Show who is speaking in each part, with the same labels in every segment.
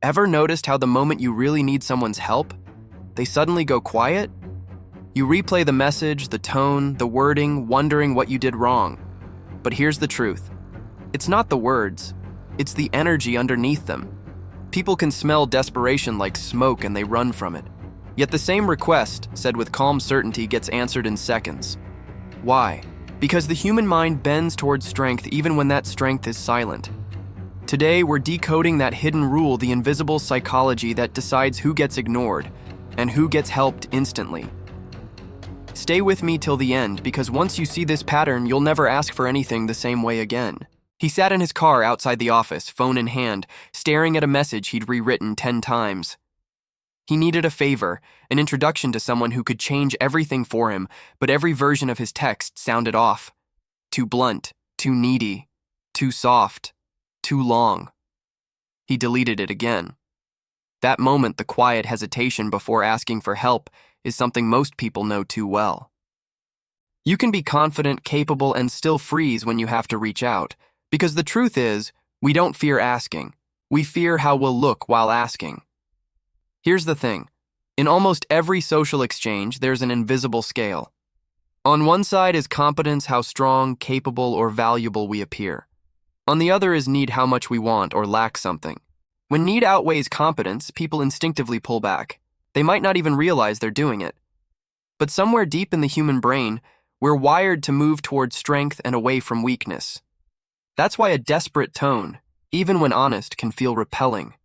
Speaker 1: Ever noticed how the moment you really need someone's help, they suddenly go quiet? You replay the message, the tone, the wording, wondering what you did wrong. But here's the truth. It's not the words, it's the energy underneath them. People can smell desperation like smoke and they run from it. Yet the same request, said with calm certainty, gets answered in seconds. Why? Because the human mind bends towards strength even when that strength is silent. Today, we're decoding that hidden rule, the invisible psychology that decides who gets ignored and who gets helped instantly. Stay with me till the end, because once you see this pattern, you'll never ask for anything the same way again. He sat in his car outside the office, phone in hand, staring at a message he'd rewritten 10 times. He needed a favor, an introduction to someone who could change everything for him, but every version of his text sounded off. Too blunt, too needy, too soft, too long. He deleted it again. That moment, the quiet hesitation before asking for help, is something most people know too well. You can be confident, capable, and still freeze when you have to reach out, because the truth is, we don't fear asking. We fear how we'll look while asking. Here's the thing. In almost every social exchange, there's an invisible scale. On one side is competence, how strong, capable, or valuable we appear. On the other is need, how much we want or lack something. When need outweighs competence, people instinctively pull back. They might not even realize they're doing it. But somewhere deep in the human brain, we're wired to move toward strength and away from weakness. That's why a desperate tone, even when honest, can feel repelling.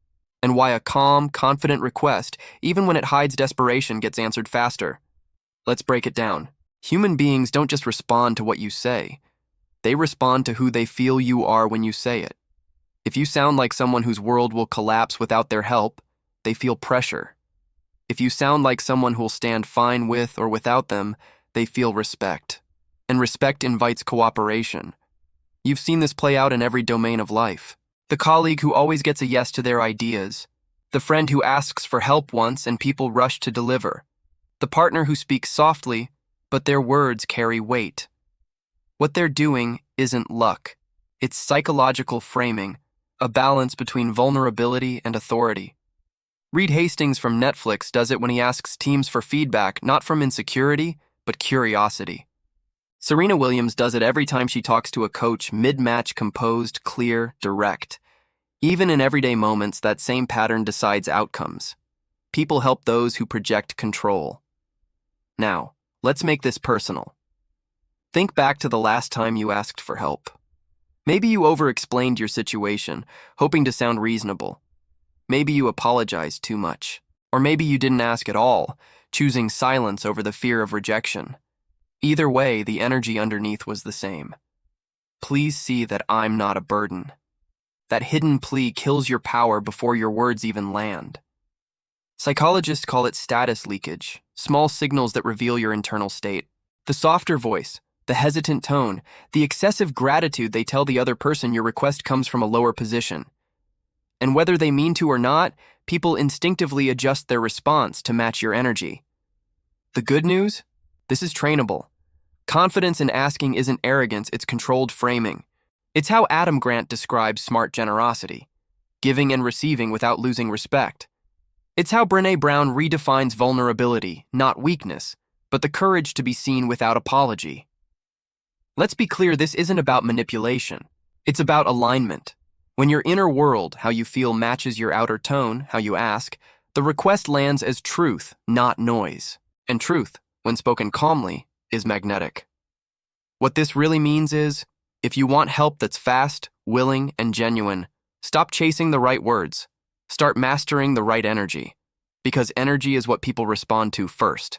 Speaker 1: And why a calm, confident request, even when it hides desperation, gets answered faster. Let's break it down. Human beings don't just respond to what you say. They respond to who they feel you are when you say it. If you sound like someone whose world will collapse without their help, they feel pressure. If you sound like someone who'll stand fine with or without them, they feel respect. And respect invites cooperation. You've seen this play out in every domain of life. The colleague who always gets a yes to their ideas. The friend who asks for help once and people rush to deliver. The partner who speaks softly, but their words carry weight. What they're doing isn't luck. It's psychological framing, a balance between vulnerability and authority. Reed Hastings from Netflix does it when he asks teams for feedback, not from insecurity, but curiosity. Serena Williams does it every time she talks to a coach, mid-match, composed, clear, direct. Even in everyday moments, that same pattern decides outcomes. People help those who project control. Now, let's make this personal. Think back to the last time you asked for help. Maybe you over-explained your situation, hoping to sound reasonable. Maybe you apologized too much. Or maybe you didn't ask at all, choosing silence over the fear of rejection. Either way, the energy underneath was the same. Please see that I'm not a burden. That hidden plea kills your power before your words even land. Psychologists call it status leakage, small signals that reveal your internal state. The softer voice, the hesitant tone, the excessive gratitude they tell the other person your request comes from a lower position. And whether they mean to or not, people instinctively adjust their response to match your energy. The good news? This is trainable. Confidence in asking isn't arrogance, it's controlled framing. It's how Adam Grant describes smart generosity, giving and receiving without losing respect. It's how Brené Brown redefines vulnerability, not weakness, but the courage to be seen without apology. Let's be clear, this isn't about manipulation. It's about alignment. When your inner world, how you feel, matches your outer tone, how you ask, the request lands as truth, not noise. And truth, when spoken calmly, is magnetic. What this really means is, if you want help that's fast, willing, and genuine, stop chasing the right words. Start mastering the right energy, because energy is what people respond to first.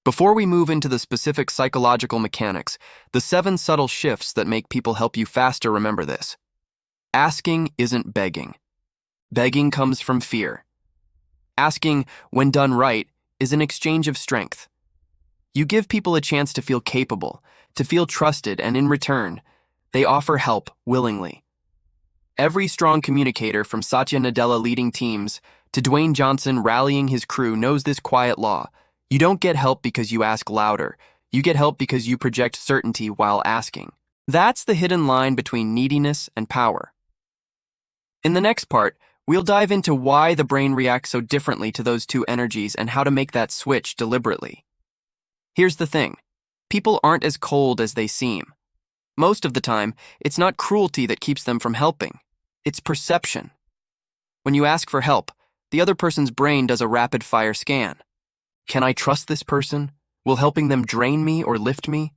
Speaker 1: Before we move into the specific psychological mechanics, the 7 subtle shifts that make people help you faster, remember this. Asking isn't begging. Begging comes from fear. Asking, when done right, is an exchange of strength. You give people a chance to feel capable, to feel trusted, and in return, they offer help willingly. Every strong communicator, from Satya Nadella leading teams to Dwayne Johnson rallying his crew, knows this quiet law. You don't get help because you ask louder. You get help because you project certainty while asking. That's the hidden line between neediness and power. In the next part, We'll dive into why the brain reacts so differently to those two energies and how to make that switch deliberately. Here's the thing. People aren't as cold as they seem. Most of the time, it's not cruelty that keeps them from helping. It's perception. When you ask for help, the other person's brain does a rapid-fire scan. Can I trust this person? Will helping them drain me or lift me?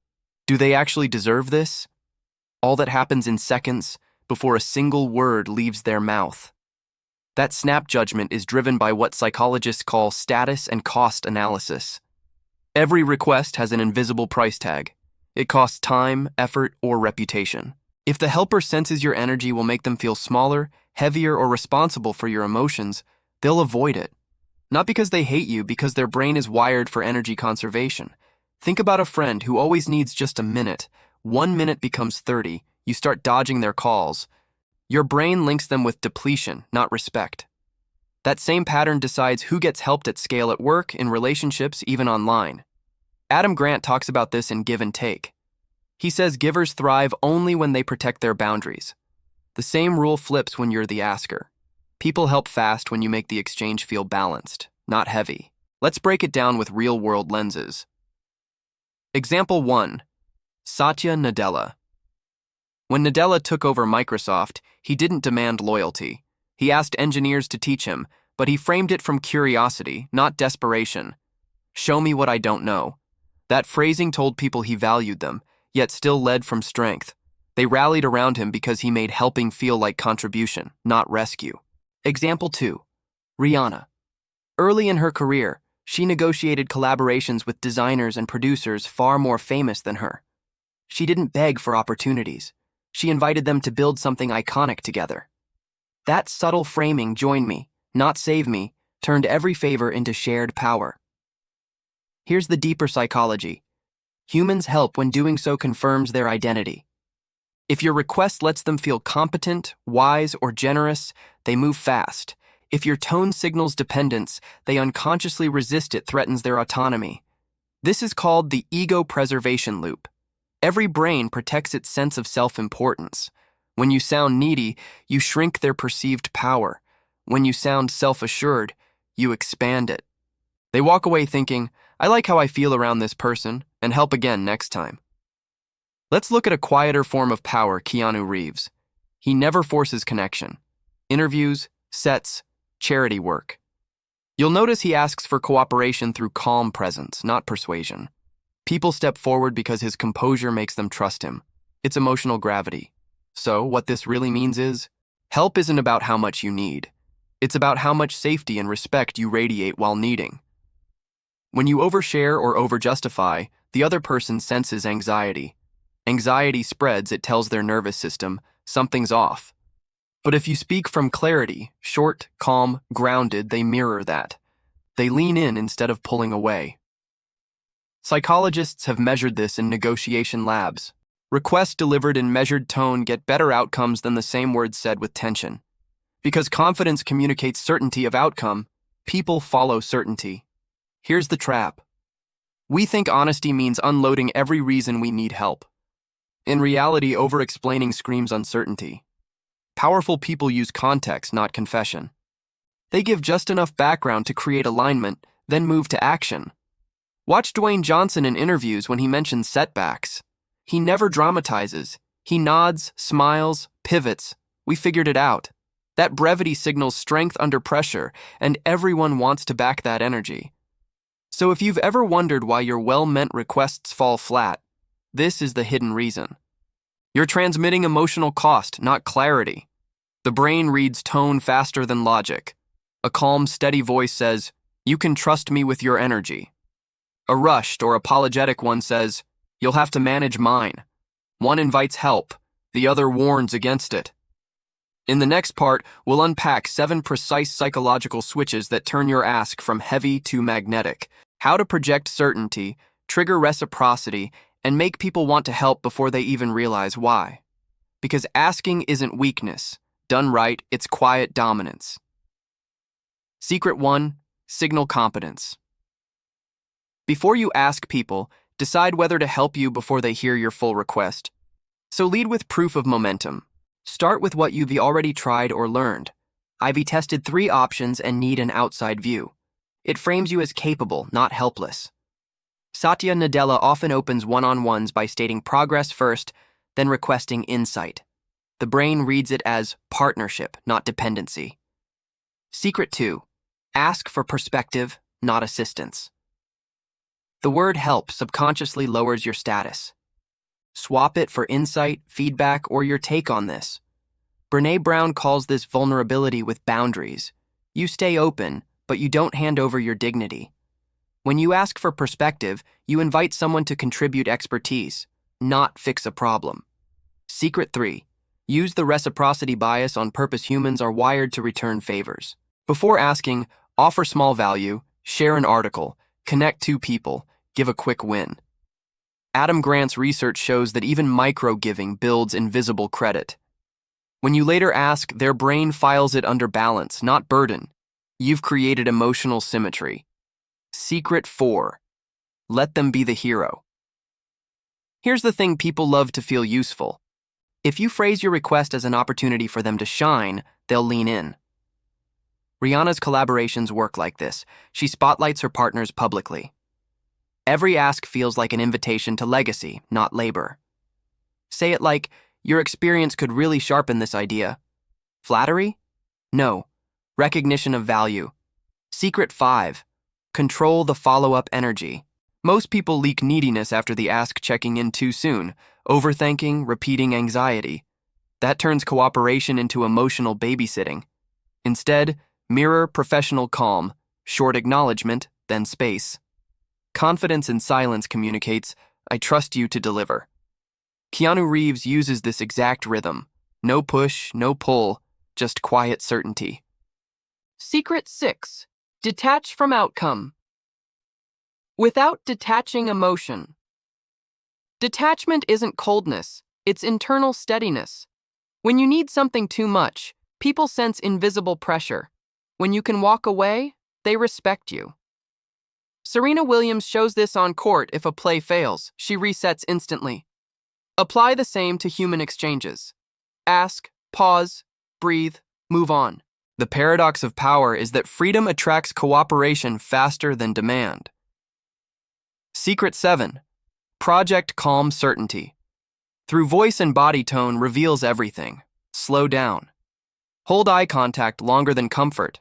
Speaker 1: Do they actually deserve this? All that happens in seconds before a single word leaves their mouth. That snap judgment is driven by what psychologists call status and cost analysis. Every request has an invisible price tag. It costs time, effort, or reputation. If the helper senses your energy will make them feel smaller, heavier, or responsible for your emotions, they'll avoid it. Not because they hate you, because their brain is wired for energy conservation. Think about a friend who always needs just a minute. 1 minute becomes 30. You start dodging their calls. Your brain links them with depletion, not respect. That same pattern decides who gets helped at scale at work, in relationships, even online. Adam Grant talks about this in Give and Take. He says givers thrive only when they protect their boundaries. The same rule flips when you're the asker. People help fast when you make the exchange feel balanced, not heavy. Let's break it down with real-world lenses. Example 1. Satya Nadella. When Nadella took over Microsoft, he didn't demand loyalty. He asked engineers to teach him, but he framed it from curiosity, not desperation. Show me what I don't know. That phrasing told people he valued them, yet still led from strength. They rallied around him because he made helping feel like contribution, not rescue. Example 2. Rihanna. Early in her career, she negotiated collaborations with designers and producers far more famous than her. She didn't beg for opportunities. She invited them to build something iconic together. That subtle framing, join me, not save me, turned every favor into shared power. Here's the deeper psychology. Humans help when doing so confirms their identity. If your request lets them feel competent, wise, or generous, they move fast. If your tone signals dependence, they unconsciously resist it threatens their autonomy. This is called the ego preservation loop. Every brain protects its sense of self-importance. When you sound needy, you shrink their perceived power. When you sound self-assured, you expand it. They walk away thinking, I like how I feel around this person, and help again next time. Let's look at a quieter form of power, Keanu Reeves. He never forces connection. Interviews, sets, charity work. You'll notice he asks for cooperation through calm presence, not persuasion. People step forward because his composure makes them trust him. It's emotional gravity. So, what this really means is, help isn't about how much you need. It's about how much safety and respect you radiate while needing. When you overshare or overjustify, the other person senses anxiety. Anxiety spreads, it tells their nervous system, something's off. But if you speak from clarity, short, calm, grounded, they mirror that. They lean in instead of pulling away. Psychologists have measured this in negotiation labs. Requests delivered in measured tone get better outcomes than the same words said with tension. Because confidence communicates certainty of outcome, people follow certainty. Here's the trap. We think honesty means unloading every reason we need help. In reality, over-explaining screams uncertainty. Powerful people use context, not confession. They give just enough background to create alignment, then move to action. Watch Dwayne Johnson in interviews when he mentions setbacks. He never dramatizes. He nods, smiles, pivots. We figured it out. That brevity signals strength under pressure, and everyone wants to back that energy. So if you've ever wondered why your well-meant requests fall flat, this is the hidden reason. You're transmitting emotional cost, not clarity. The brain reads tone faster than logic. A calm, steady voice says, "You can trust me with your energy." A rushed or apologetic one says, "You'll have to manage mine." One invites help, the other warns against it. In the next part, we'll unpack 7 precise psychological switches that turn your ask from heavy to magnetic, how to project certainty, trigger reciprocity, and make people want to help before they even realize why. Because asking isn't weakness. Done right, it's quiet dominance. Secret 1. Signal competence. Before you ask people, decide whether to help you before they hear your full request. So lead with proof of momentum. Start with what you've already tried or learned. Ivy tested 3 options and need an outside view. It frames you as capable, not helpless. Satya Nadella often opens one-on-ones by stating progress first, then requesting insight. The brain reads it as partnership, not dependency. Secret 2. Ask for perspective, not assistance. The word help subconsciously lowers your status. Swap it for insight, feedback, or your take on this. Brené Brown calls this vulnerability with boundaries. You stay open, but you don't hand over your dignity. When you ask for perspective, you invite someone to contribute expertise, not fix a problem. Secret 3. Use the reciprocity bias on purpose. Humans are wired to return favors. Before asking, offer small value, share an article, connect 2 people, give a quick win. Adam Grant's research shows that even micro-giving builds invisible credit. When you later ask, their brain files it under balance, not burden. You've created emotional symmetry. Secret 4. Let them be the hero. Here's the thing: people love to feel useful. If you phrase your request as an opportunity for them to shine, they'll lean in. Rihanna's collaborations work like this. She spotlights her partners publicly. Every ask feels like an invitation to legacy, not labor. Say it like, your experience could really sharpen this idea. Flattery? No. Recognition of value. Secret 5. Control the follow-up energy. Most people leak neediness after the ask, checking in too soon, overthinking, repeating anxiety. That turns cooperation into emotional babysitting. Instead, mirror professional calm, short acknowledgement, then space. Confidence in silence communicates, I trust you to deliver. Keanu Reeves uses this exact rhythm. No push, no pull, just quiet certainty. Secret 6. Detach from outcome. Without detaching emotion. Detachment isn't coldness, it's internal steadiness. When you need something too much, people sense invisible pressure. When you can walk away, they respect you. Serena Williams shows this on court. If a play fails, she resets instantly. Apply the same to human exchanges. Ask, pause, breathe, move on. The paradox of power is that freedom attracts cooperation faster than demand. Secret 7. Project calm certainty. Through voice and body tone reveals everything. Slow down. Hold eye contact longer than comfort.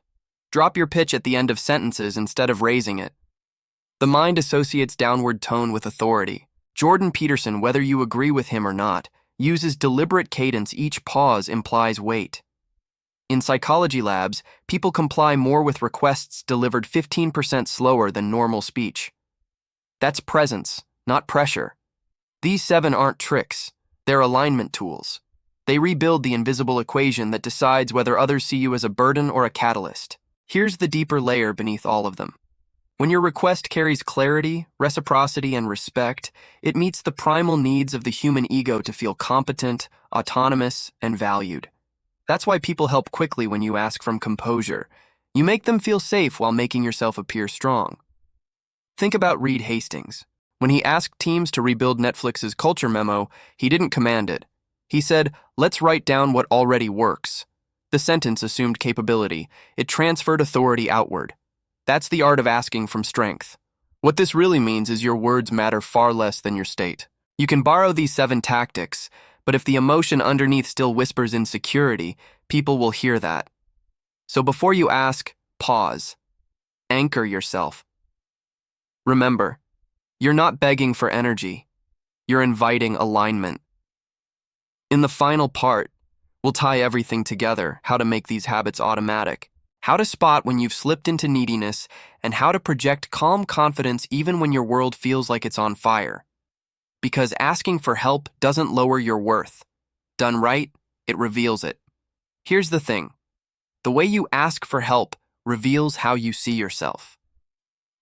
Speaker 1: Drop your pitch at the end of sentences instead of raising it. The mind associates downward tone with authority. Jordan Peterson, whether you agree with him or not, uses deliberate cadence. Each pause implies weight. In psychology labs, people comply more with requests delivered 15% slower than normal speech. That's presence, not pressure. These 7 aren't tricks, they're alignment tools. They rebuild the invisible equation that decides whether others see you as a burden or a catalyst. Here's the deeper layer beneath all of them. When your request carries clarity, reciprocity, and respect, it meets the primal needs of the human ego to feel competent, autonomous, and valued. That's why people help quickly when you ask from composure. You make them feel safe while making yourself appear strong. Think about Reed Hastings. When he asked teams to rebuild Netflix's culture memo, he didn't command it. He said, let's write down what already works. The sentence assumed capability. It transferred authority outward. That's the art of asking from strength. What this really means is your words matter far less than your state. You can borrow these 7 tactics, but if the emotion underneath still whispers insecurity, people will hear that. So before you ask, pause. Anchor yourself. Remember, you're not begging for energy. You're inviting alignment. In the final part, we'll tie everything together: how to make these habits automatic, how to spot when you've slipped into neediness, and how to project calm confidence even when your world feels like it's on fire. Because asking for help doesn't lower your worth. Done right, it reveals it. Here's the thing: the way you ask for help reveals how you see yourself.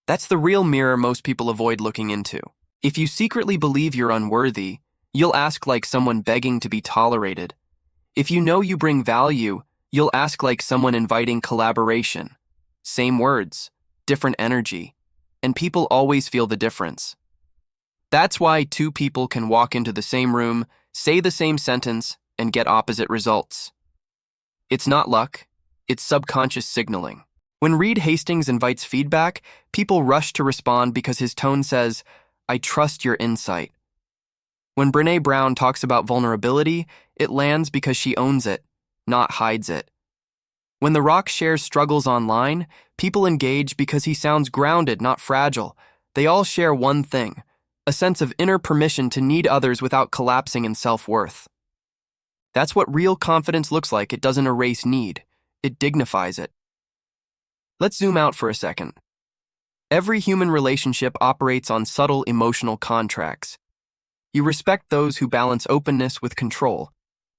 Speaker 1: That's the real mirror most people avoid looking into. If you secretly believe you're unworthy, you'll ask like someone begging to be tolerated. If you know you bring value, you'll ask like someone inviting collaboration. Same words, different energy, and people always feel the difference. That's why 2 people can walk into the same room, say the same sentence, and get opposite results. It's not luck, It's subconscious signaling. When Reed Hastings invites feedback, people rush to respond because his tone says, "I trust your insight." When Brené Brown talks about vulnerability, it lands because she owns it, not hides it. When The Rock shares struggles online, people engage because he sounds grounded, not fragile. They all share one thing, a sense of inner permission to need others without collapsing in self-worth. That's what real confidence looks like. It doesn't erase need, it dignifies it. Let's zoom out for a second. Every human relationship operates on subtle emotional contracts. You respect those who balance openness with control.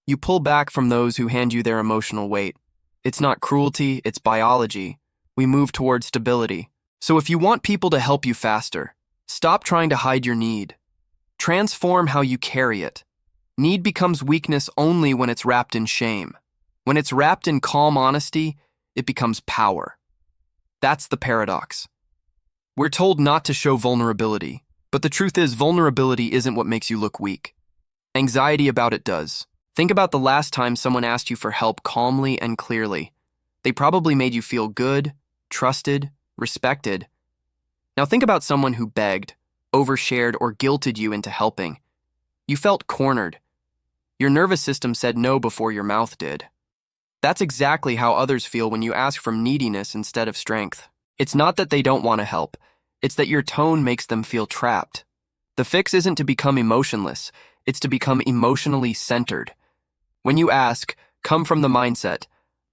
Speaker 1: You pull back from those who hand you their emotional weight. It's not cruelty, it's biology. We move toward stability. So if you want people to help you faster, stop trying to hide your need. Transform how you carry it. Need becomes weakness only when it's wrapped in shame. When it's wrapped in calm honesty, it becomes power. That's the paradox. We're told not to show vulnerability, but the truth is vulnerability isn't what makes you look weak. Anxiety about it does. Think about the last time someone asked you for help calmly and clearly. They probably made you feel good, trusted, respected. Now think about someone who begged, overshared, or guilted you into helping. You felt cornered. Your nervous system said no before your mouth did. That's exactly how others feel when you ask from neediness instead of strength. It's not that they don't want to help. It's that your tone makes them feel trapped. The fix isn't to become emotionless. It's to become emotionally centered. When you ask, come from the mindset,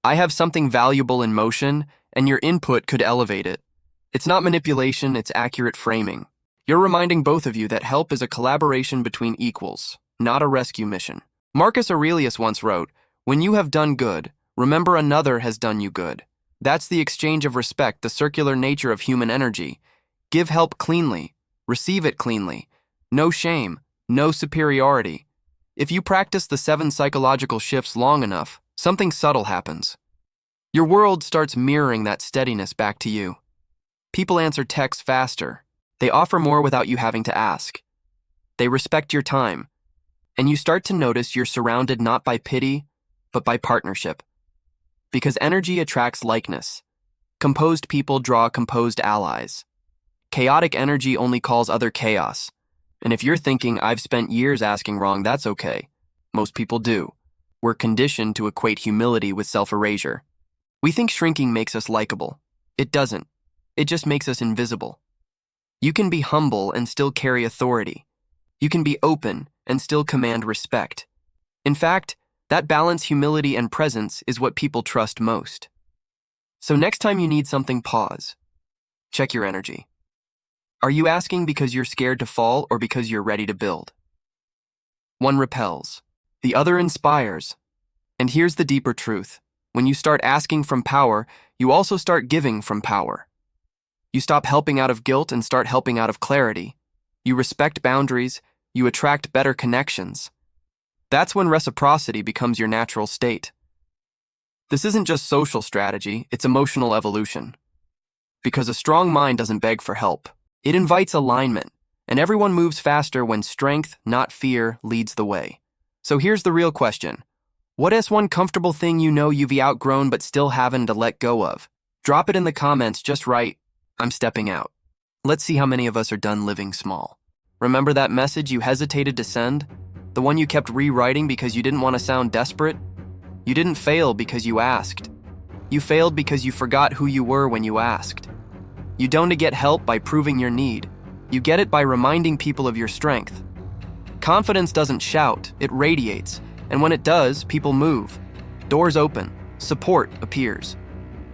Speaker 1: I have something valuable in motion, and your input could elevate it. It's not manipulation, it's accurate framing. You're reminding both of you that help is a collaboration between equals, not a rescue mission. Marcus Aurelius once wrote, "When you have done good, remember another has done you good." That's the exchange of respect, the circular nature of human energy. Give help cleanly, receive it cleanly. No shame, no superiority. If you practice the 7 psychological shifts long enough, something subtle happens. Your world starts mirroring that steadiness back to you. People answer texts faster. They offer more without you having to ask. They respect your time. And you start to notice you're surrounded not by pity, but by partnership. Because energy attracts likeness. Composed people draw composed allies. Chaotic energy only calls other chaos. And if you're thinking, I've spent years asking wrong, that's okay. Most people do. We're conditioned to equate humility with self-erasure. We think shrinking makes us likable. It doesn't. It just makes us invisible. You can be humble and still carry authority. You can be open and still command respect. In fact, that balance, humility, and presence is what people trust most. So next time you need something, pause. Check your energy. Are you asking because you're scared to fall or because you're ready to build? One repels. The other inspires. And here's the deeper truth. When you start asking from power, you also start giving from power. You stop helping out of guilt and start helping out of clarity. You respect boundaries. You attract better connections. That's when reciprocity becomes your natural state. This isn't just social strategy, it's emotional evolution. Because a strong mind doesn't beg for help. It invites alignment, and everyone moves faster when strength, not fear, leads the way. So here's the real question. What is one comfortable thing you know you've outgrown but still haven't to let go of? Drop it in the comments. Just write, "I'm stepping out." Let's see how many of us are done living small. Remember that message you hesitated to send? The one you kept rewriting because you didn't want to sound desperate? You didn't fail because you asked. You failed because you forgot who you were when you asked. You don't get help by proving your need. You get it by reminding people of your strength. Confidence doesn't shout, it radiates. And when it does, people move. Doors open. Support appears.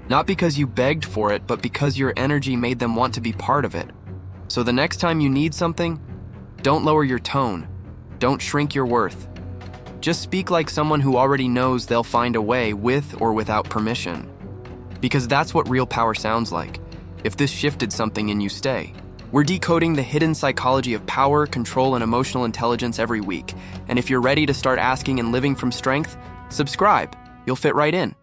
Speaker 1: Not because you begged for it, but because your energy made them want to be part of it. So the next time you need something, don't lower your tone. Don't shrink your worth. Just speak like someone who already knows they'll find a way with or without permission. Because that's what real power sounds like. If this shifted something in you, stay. We're decoding the hidden psychology of power, control, and emotional intelligence every week. And if you're ready to start asking and living from strength, subscribe. You'll fit right in.